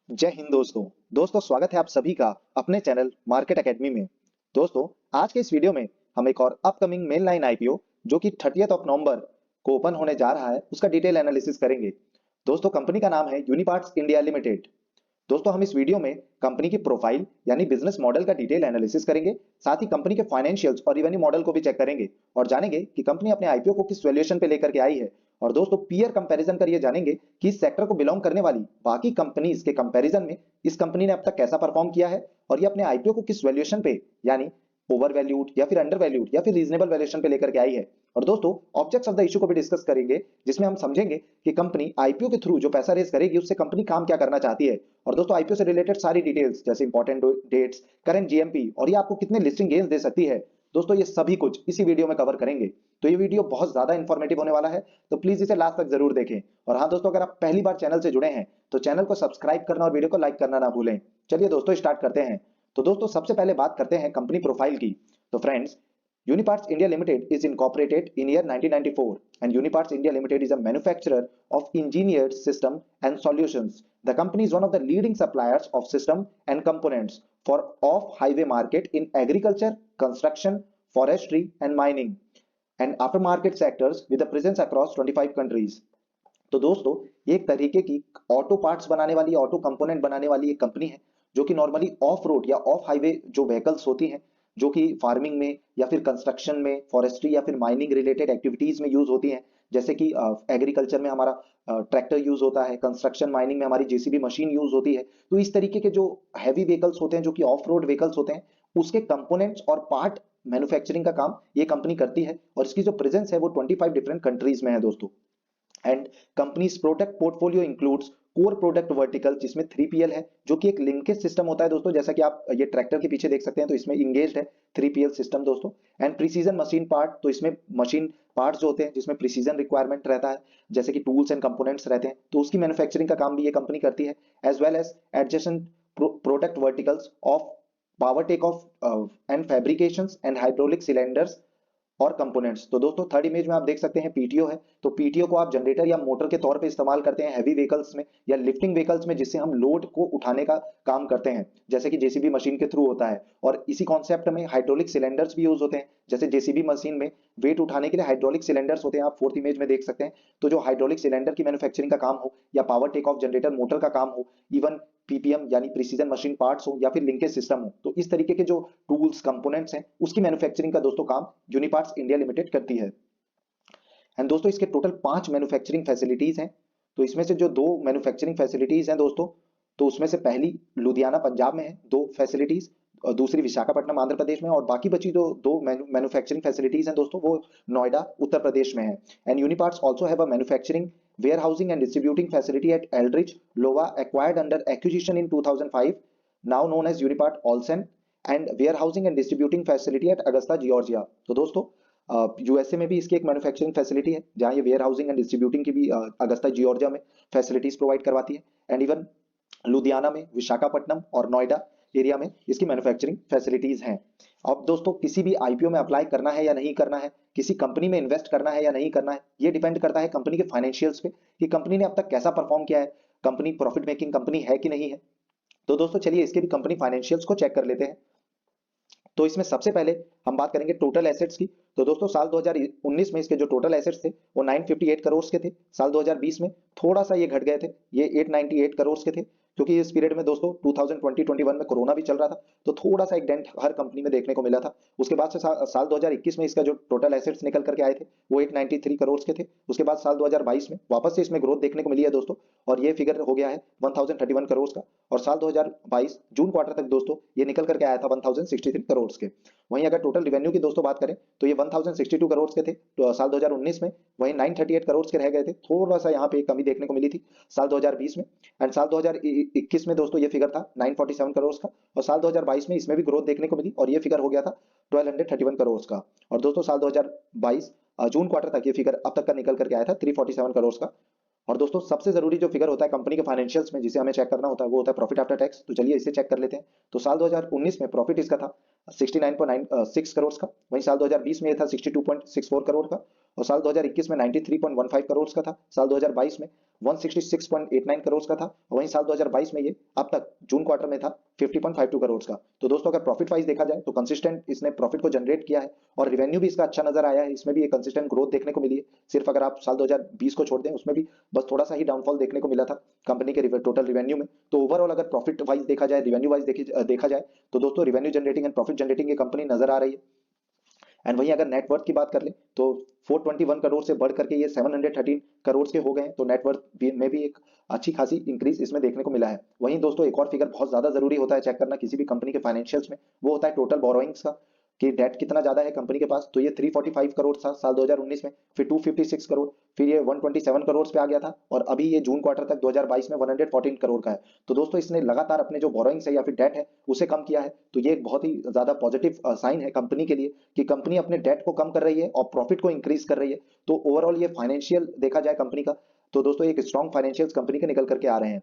जय हिंद दोस्तों। दोस्तों स्वागत है आप सभी का अपने चैनल मार्केट एकेडमी में। दोस्तों आज के इस वीडियो में हम एक और अपकमिंग मेन लाइन आईपीओ जो कि 30th ऑफ नवंबर को ओपन होने जा रहा है उसका डिटेल एनालिसिस करेंगे। दोस्तों कंपनी का नाम है यूनिपार्ट्स इंडिया लिमिटेड। दोस्तों हम इस वीडियो में कंपनी की प्रोफाइल यानी बिजनेस मॉडल का डिटेल एनालिसिस करेंगे, साथ ही कंपनी के फाइनेंशियल्स और रेवेन्यू मॉडल को भी चेक करेंगे और जानेंगे कि कंपनी अपने आईपीओ को किस वैल्यूएशन पे लेकर के आई है। और दोस्तों पीयर कंपैरिजन कर ये जानेंगे कि इस सेक्टर को बिलोंग करने वाली बाकी कंपनीज के कंपैरिजन में इस कंपनी ने अब तक कैसा परफॉर्म किया है और ये अपने आईपीओ को किस वैल्यूएशन पे यानी ओवर वैल्यूड या फिर अंडर वैल्यूड या फिर रीजनेबल वैल्यूएशन पे लेकर के आई है। और दोस्तों ऑब्जेक्ट्स ऑफ द इशू को भी डिस्कस करेंगे, जिसमें हम समझेंगे कि कंपनी आईपीओ के थ्रू जो पैसा रेज करेगी उससे कंपनी काम क्या करना चाहती है। और दोस्तों आईपीओ से रिलेटेड सारी डिटेल्स जैसे इंपॉर्टेंट डेट्स, करंट जीएमपी और ये आपको कितने लिस्टिंग गेन्स दे सकती है, दोस्तों ये सभी कुछ इसी वीडियो में कवर करेंगे। तो ये वीडियो बहुत ज्यादा इंफॉर्मेटिव होने वाला है, तो प्लीज इसे लास्ट तक जरूर देखें। और हाँ दोस्तों, अगर आप पहली बार चैनल से जुड़े हैं तो चैनल को सब्सक्राइब करना और वीडियो को लाइक करना ना भूलें। चलिए दोस्तों स्टार्ट करते हैं। तो दोस्तों सबसे पहले बात करते हैं कंपनी प्रोफाइल की। तो friends, Uniparts India Limited is incorporated in year 1994, and Uniparts India Limited is a manufacturer of engineered system and solutions. The company is one of the leading suppliers of system and components for off-highway market in agriculture, construction, forestry, and mining, and aftermarket sectors with a presence across 25 countries. तो दोस्तों ये एक तरीके की auto parts बनाने वाली, auto component बनाने वाली एक कंपनी है जो कि नॉर्मली ऑफ रोड या ऑफ हाईवे जो व्हीकल्स होती हैं, जो कि फार्मिंग में या फिर कंस्ट्रक्शन में, फॉरेस्ट्री या फिर माइनिंग रिलेटेड एक्टिविटीज में यूज होती हैं। जैसे कि एग्रीकल्चर में हमारा ट्रैक्टर यूज होता है, कंस्ट्रक्शन माइनिंग में हमारी जेसीबी मशीन यूज होती है। तो इस तरीके के जो हैवी व्हीकल्स होते हैं, जो कि ऑफ रोड व्हीकल्स होते हैं, उसके कंपोनेंट्स और पार्ट मैन्युफैक्चरिंग का काम ये कंपनी करती है और इसकी जो प्रेजेंस है वो 25 डिफरेंट कंट्रीज में है दोस्तों। And companies product portfolio includes core product vertical, जिसमें 3PL है जो कि एक लिंकेज सिस्टम होता है दोस्तों। जैसा कि आप ये ट्रैक्टर के पीछे देख सकते हैं तो इसमें इंगेज्ड है 3PL सिस्टम दोस्तों। एंड प्रिसीजन मशीन पार्ट, तो इसमें मशीन पार्ट्स जो होते हैं जिसमें प्रिसीजन रिक्वायरमेंट रहता है, जैसे कि टूल्स एंड कंपोनेंट्स रहते हैं, तो उसकी मैन्युफैक्चरिंग का काम भी ये कंपनी करती है। As well as adjacent product verticals of power take off and fabrications and hydraulic cylinders और कंपोनेंट्स। तो दोस्तों थर्ड इमेज में आप देख सकते हैं पीटीओ है। तो पीटीओ को आप जनरेटर या मोटर के तौर पे इस्तेमाल करते हैं हैवी व्हीकल्स में या लिफ्टिंग व्हीकल्स में, जिससे हम लोड को उठाने का काम करते हैं, जैसे कि जेसीबी मशीन के थ्रू होता है। और इसी कॉन्सेप्ट में हाइड्रोलिक सिलेंडर्स भी यूज होते हैं, जैसे जेसीबी मशीन में वेट उठाने के लिए हाइड्रोलिक सिलेंडर्स होते हैं, आप फोर्थ इमेज में देख सकते हैं। तो जो हाइड्रोलिक सिलेंडर की मैन्युफैक्चरिंग का काम हो या power take off generator motor का काम हो, इवन पीपीएम यानी प्रिसीजन मशीन पार्ट्स हो या फिर लिंकेज सिस्टम हो, तो इस तरीके के जो टूल्स कंपोनेंट्स हैं उसकी मैन्युफैक्चरिंग का दोस्तों काम यूनिपार्ट्स इंडिया लिमिटेड करती है। एंड दोस्तों इसके टोटल 5 मैन्युफैक्चरिंग फैसिलिटीज हैं। तो इसमें से जो 2 मैन्युफैक्चरिंग फैसिलिटीज हैं दोस्तों, तो उसमें से पहली लुधियाना पंजाब में है 2 फैसिलिटीज, और दूसरी विशाखापट्टनम आंध्र प्रदेश में, और बाकी बची जो 2 मैन्युफैक्चरिंग फैसिलिटीज हैं दोस्तों वो नोएडा उत्तर प्रदेश में है। And Uniparts also have a manufacturing warehousing and distributing facility at Eldridge, Iowa, acquired under acquisition in 2005, now known as Unipart Olsen, and warehousing and distributing facility at Augusta, Georgia. तो दोस्तों USA में भी इसकी एक manufacturing facility है जहां ये where housing and distributing की भी अगस्ता जियोर्जिया में फैसिलिटीज प्रोवाइड करवाती है। एंड इवन लुधियाना में, विशाखापट्टनम और नोएडा एरिया में इसकी मैन्युफैक्चरिंग फैसिलिटीज हैं। अब दोस्तों किसी भी आईपीओ में अप्लाई करना है या नहीं करना है, किसी कंपनी में इन्वेस्ट करना है या नहीं करना है, ये डिपेंड करता है कंपनी के फाइनेंशियल्स पे कि कंपनी ने अब तक कैसा परफॉर्म किया है, कंपनी प्रॉफिट मेकिंग कंपनी है कि नहीं है। तो दोस्तों चलिए इसके भी कंपनी फाइनेंशियल्स को चेक कर लेते हैं। तो इसमें सबसे पहले हम बात करेंगे टोटल एसेट्स की। तो दोस्तों साल 2019 में इसके जो टोटल एसेट्स थे वो 958 करोड़ के थे। साल 2020 में थोड़ा सा ये घट गए थे, ये 898 करोड़ के थे, क्योंकि इस पीरियड में दोस्तों 2020-21 में कोरोना भी चल रहा था, तो थोड़ा सा एक डेंट हर कंपनी में देखने को मिला था। उसके बाद से साल 2021 में इसका जो टोटल एसेट्स निकल करके आए थे वो 893 करोड़ के थे। उसके बाद साल 2022 में वापस से इसमें ग्रोथ देखने को मिली है दोस्तों, और ये फिगर हो गया है 1031 करोड़ का। और साल 2022 जून क्वार्टर तक दोस्तों ये निकल करके आया था 1063 करोड़ के। वहीं अगर टोटल रिवेन्यू की दोस्तों बात करें तो ये 1062 करोड़ के थे तो साल 2019 में, वहीं 938 करोड़ के रह गए थे, थोड़ा सा यहाँ पे कमी देखने को मिली थी साल 2020 में। एंड साल 2021 में दोस्तों ये फिगर था 947 करोड़ का, और साल 2022 में इसमें भी ग्रोथ देखने को मिली और ये फिगर हो गया था 1231 करोड़ का। और दोस्तों साल 2022 जून क्वार्टर तक ये फिगर अब तक का निकल करके आया था 347 करोड़ का। और दोस्तों सबसे जरूरी जो फिगर होता है कंपनी के फाइनेंशियल्स में जिसे हमें चेक करना होता है वो होता है प्रॉफिट आफ्टर टैक्स। तो चलिए इसे चेक कर लेते हैं। तो साल 2019 में प्रॉफिट इसका था 69.96 करोड़ का। वहीं साल 2020 में ये था 62.64 करोड़ का, और साल 2021 में 93.15 करोड़ का था। साल 2022 में 166.89 करोड़ का था। वहीं साल 2022 में ये अब तक जून क्वार्टर में था 50.52 करोड़ का। तो दोस्तों अगर प्रॉफिट वाइज देखा जाए तो कंसिस्टेंट इसने प्रॉफिट को जनरेट किया है, और रेवेन्यू भी इसका अच्छा नजर आया है, इसमें भी एक कंसिस्टेंट ग्रोथ देखने को मिली है। सिर्फ अगर आप साल 2020 को छोड़ दें, उसमें भी बस थोड़ा सा ही डाउनफॉल देखने को मिला था कंपनी के टोटल रिवेन्यू में। तो ओवरऑल अगर प्रॉफिट वाइज देखा जाए, रिवेन्यू वाइज देखा जाए, तो दोस्तों revenue generating and profit generating ये कंपनी नजर आ रही है। एंड वहीं अगर नेटवर्थ की बात कर ले तो 421 करोड़ से बढ़ करके ये 713 करोड़ के हो गए हैं। तो नेटवर्थ में भी एक अच्छी खासी इंक्रीज इसमें देखने को मिला है। वहीं दोस्तों एक और फिगर बहुत ज्यादा जरूरी होता है चेक करना किसी भी कंपनी के फाइनेंशियल्स में, वो होता है टोटल बोरोइंग्स का, कि डेट कितना ज्यादा है कंपनी के पास। तो ये 345 करोड़ था साल 2019 में, फिर 256 करोड़, फिर ये 127 करोड़ पे आ गया था, और अभी ये जून क्वार्टर तक 2022 में 114 करोड़ का है। तो दोस्तों इसने लगातार अपने जो बोरोइंग्स है या फिर डेट है उसे कम किया है। तो ये एक बहुत ही ज्यादा पॉजिटिव साइन है कंपनी के लिए कि कंपनी अपने डेट को कम कर रही है और प्रॉफिट को इंक्रीज कर रही है। तो ओवरऑल ये फाइनेंशियल देखा जाए कंपनी का, तो दोस्तों एक स्ट्रॉन्ग फाइनेंशियल्स कंपनी के निकल करके आ रहे हैं।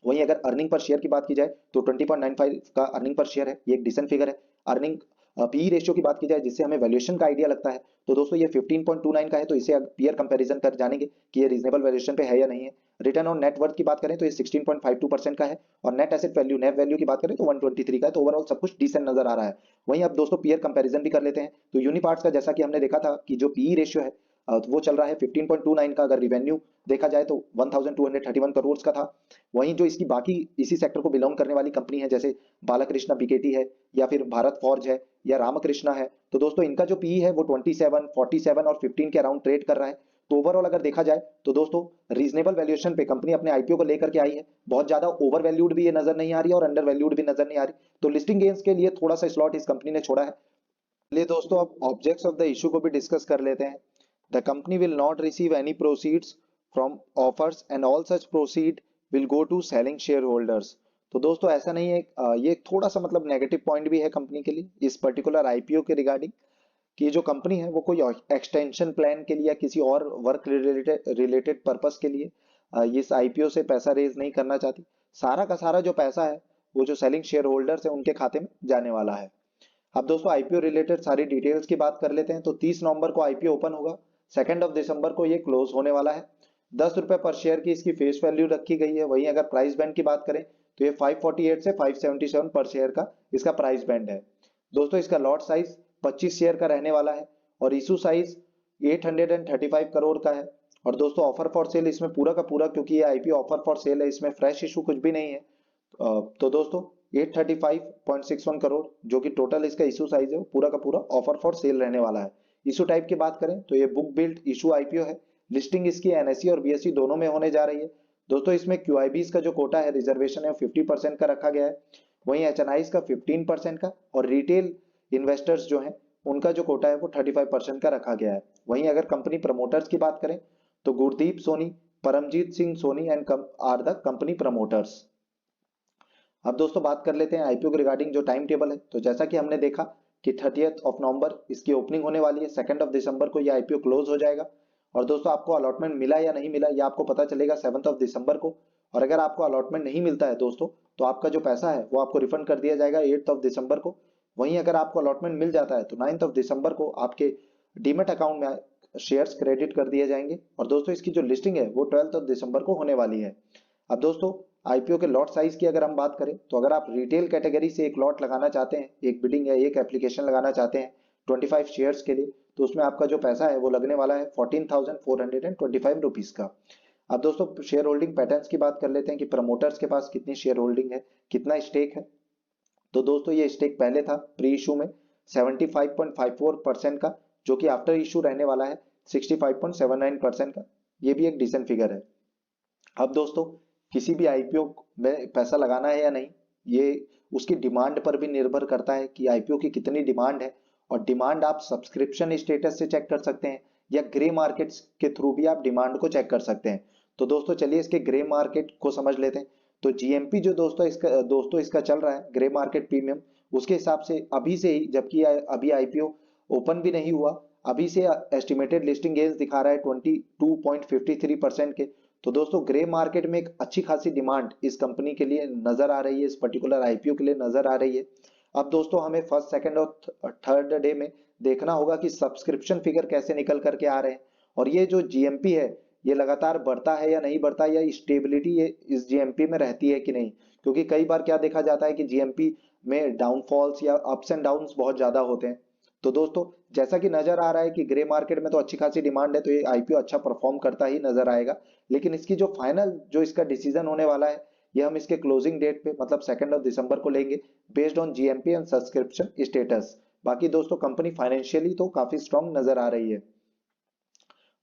वहीं अगर अर्निंग पर शेयर की बात की जाए तो 20.95 का अर्निंग पर शेयर है, ये एक डिसेंट फिगर है। अर्निंग पी रेशियो की बात की जाए जिससे हमें वैल्यूएशन का आइडिया लगता है, तो दोस्तों ये 15.29 का है। तो इसे अब पीयर कंपैरिजन कर जानेंगे कि ये रीजनेबल वैल्यूएशन पे है या नहीं है। रिटर्न ऑन नेट वर्थ की बात करें तो ये 16.52% का है, और net asset value net value की बात करें तो 123 का है। तो ओवरऑल सब कुछ डिसेंट नजर आ रहा है। वहीं अब दोस्तों पीयर कंपैरिजन भी कर लेते हैं। तो यूनिपार्ट्स का जैसा कि हमने देखा था कि जो पीई रेशियो है तो वो चल रहा है 15.29 का। अगर रिवेन्यू देखा जाए तो 1231 करोड़ का था। वहीं जो इसकी बाकी इसी सेक्टर को बिलोंग करने वाली कंपनी है जैसे बालाकृष्णा बीकेटी है, या फिर भारत फॉर्ज है, या रामकृष्णा है, तो दोस्तों इनका जो पीई है वो 27, 47 और 15 के अराउंड ट्रेड कर रहा है। तो ओवरऑल अगर देखा जाए तो दोस्तों रीजनेबल वैल्यूएशन पे कंपनी अपने आईपीओ को लेकर के आई है। बहुत ज्यादा ओवर वैल्यूड भी ये नजर नहीं आ रही है और अंडर वैल्यूड भी नजर नहीं आ रही। तो लिस्टिंग गेन्स के लिए थोड़ा सा स्लॉट इस कंपनी ने छोड़ा है। चलिए दोस्तों अब ऑब्जेक्ट्स ऑफ द इशू को भी डिस्कस कर लेते हैं। The company will not receive any proceeds from offers and all such proceed will go to selling share holders. तो दोस्तों ऐसा नहीं है, ये थोड़ा सा मतलब नेगेटिव पॉइंट भी है कंपनी के लिए इस पर्टिकुलर आईपीओ के रिगार्डिंग, कि ये जो कंपनी है वो कोई एक्सटेंशन प्लान के लिए या किसी और वर्क रिलेटेड पर्पस के लिए इस आईपीओ से पैसा रेज नहीं करना चाहती। सारा का सारा जो पैसा है वो जो सेलिंग शेयर होल्डर्स है उनके खाते में जाने वाला है। अब दोस्तों आईपीओ रिलेटेड सारी डिटेल्स की बात कर लेते हैं। तो 30 नवंबर को आईपीओ ओपन होगा, 2 दिसंबर को ये क्लोज होने वाला है। 10 रुपए पर शेयर की इसकी फेस वैल्यू रखी गई है। वहीं अगर प्राइस बैंड की बात करें तो ये 548 से 577 पर शेयर का इसका प्राइस बैंड है। दोस्तों इसका लॉट साइज 25 शेयर का रहने वाला है, और इशू साइज 835 करोड़ का है। और दोस्तों ऑफर फॉर सेल इसमें पूरा का पूरा, क्योंकि ये आईपीओ ऑफर फॉर सेल है, इसमें फ्रेश इशू कुछ भी नहीं है। तो दोस्तों 835.61 करोड़ जो कि टोटल इसका इशू साइज है वो पूरा का पूरा ऑफर फॉर सेल रहने वाला है। इशू टाइप की बात करें तो ये बुक बिल्ड इशू आईपीओ है। लिस्टिंग इसकी एनएसई और बीएसई दोनों में होने जा रही है। दोस्तों इसमें क्यूआईबीज का जो कोटा है रिजर्वेशन है 50% का रखा गया है। वहीं एचएनआईज का 15% का, और रिटेल इन्वेस्टर्स जो हैं उनका जो कोटा है वो 35% का रखा गया है। वहीं अगर कंपनी प्रमोटर्स की बात करें तो Gurdeep Soni, Paramjeet Singh Soni and are the company promoters. अब दोस्तों बात कर लेते हैं आईपीओ के रिगार्डिंग जो टाइम टेबल है। तो जैसा कि हमने देखा कि 30th ऑफ नवंबर इसकी ओपनिंग होने वाली है, 2 दिसंबर को ये आईपीओ क्लोज हो जाएगा। और दोस्तों आपको अलॉटमेंट मिला या नहीं मिला ये आपको पता चलेगा 7 दिसंबर को। और अगर आपको अलॉटमेंट नहीं मिलता है दोस्तों तो आपका जो पैसा है वो आपको रिफंड कर दिया जाएगा 8 दिसंबर को। वहीं अगर आपको अलॉटमेंट मिल जाता है तो 9 दिसंबर को आपके डीमेट अकाउंट में शेयर्स क्रेडिट कर दिए जाएंगे। और दोस्तों इसकी जो लिस्टिंग है वो 12 दिसंबर को होने वाली है। अब दोस्तों आईपीओ के लॉट साइज की अगर हम बात करें तो अगर आप रिटेल कैटेगरी से एक लॉट लगाना चाहते हैं, एक बिडिंग या एक एप्लीकेशन लगाना चाहते हैं 25 शेयर्स के लिए, तो उसमें आपका जो पैसा है वो लगने वाला है 14,425 रुपीज का। अब दोस्तों शेयर होल्डिंग पैटर्न्स की बात कर लेते हैं कि प्रमोटर्स के पास कितनी शेयर होल्डिंग है, कितना स्टेक है। तो दोस्तों ये स्टेक पहले था प्री इशू में 75.54% का, जो कि आफ्टर इशू रहने वाला है 65.79% का। ये भी एक डिसेंट फिगर है। अब दोस्तों किसी भी आईपीओ में पैसा लगाना है या नहीं, ये उसकी डिमांड पर भी निर्भर करता है कि आईपीओ की कितनी डिमांड है। और डिमांड आप सब्सक्रिप्शन स्टेटस से चेक कर सकते हैं, या ग्रे मार्केट्स के थ्रू भी आप डिमांड को चेक कर सकते हैं। तो दोस्तों चलिए इसके ग्रे मार्केट को समझ लेते हैं। तो जीएमपी जो दोस्तों इसका चल रहा है ग्रे मार्केट प्रीमियम, उसके हिसाब से अभी से ही, जबकि अभी आईपीओ ओपन भी नहीं हुआ, अभी से एस्टिमेटेड लिस्टिंग गेन्स दिखा रहा है 22.53% के। तो दोस्तों ग्रे मार्केट में एक अच्छी खासी डिमांड इस कंपनी के लिए नजर आ रही है, इस पर्टिकुलर आईपीओ के लिए नजर आ रही है। अब दोस्तों हमें फर्स्ट, सेकंड और थर्ड डे में देखना होगा कि सब्सक्रिप्शन फिगर कैसे निकल करके आ रहे हैं, और ये जो जीएमपी है ये लगातार बढ़ता है या नहीं बढ़ता, या स्टेबिलिटी ये इस जीएमपी में रहती है कि नहीं। क्योंकि कई बार क्या देखा जाता है कि जीएमपी में डाउनफॉल्स या अप्स एंड डाउन्स बहुत ज्यादा होते हैं। तो दोस्तों जैसा कि नजर आ रहा है कि ग्रे मार्केट में तो अच्छी खासी डिमांड है, तो ये आईपीओ अच्छा परफॉर्म करता ही नजर आएगा। लेकिन इसकी जो फाइनल जो इसका डिसीजन होने वाला है, ये हम इसके क्लोजिंग डेट पे मतलब 2 दिसंबर को लेंगे, based on GMP and subscription status. बाकी दोस्तों कंपनी फाइनेंशियली तो काफी स्ट्रांग नजर आ रही है।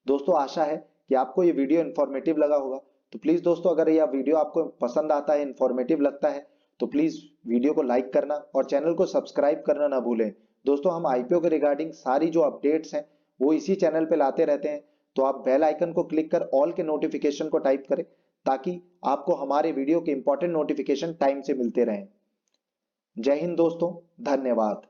दोस्तों आशा है कि आपको ये वीडियो इन्फॉर्मेटिव लगा होगा। तो प्लीज दोस्तों अगर यह वीडियो आपको पसंद आता है, इन्फॉर्मेटिव लगता है, तो प्लीज वीडियो को लाइक करना और चैनल को सब्सक्राइब करना ना भूलें। दोस्तों हम आईपीओ के रिगार्डिंग सारी जो अपडेट्स हैं वो इसी चैनल पे लाते रहते हैं। तो आप बेल आइकन को क्लिक कर ऑल के नोटिफिकेशन को टाइप करें, ताकि आपको हमारे वीडियो के इंपॉर्टेंट नोटिफिकेशन टाइम से मिलते रहें। जय हिंद दोस्तों, धन्यवाद।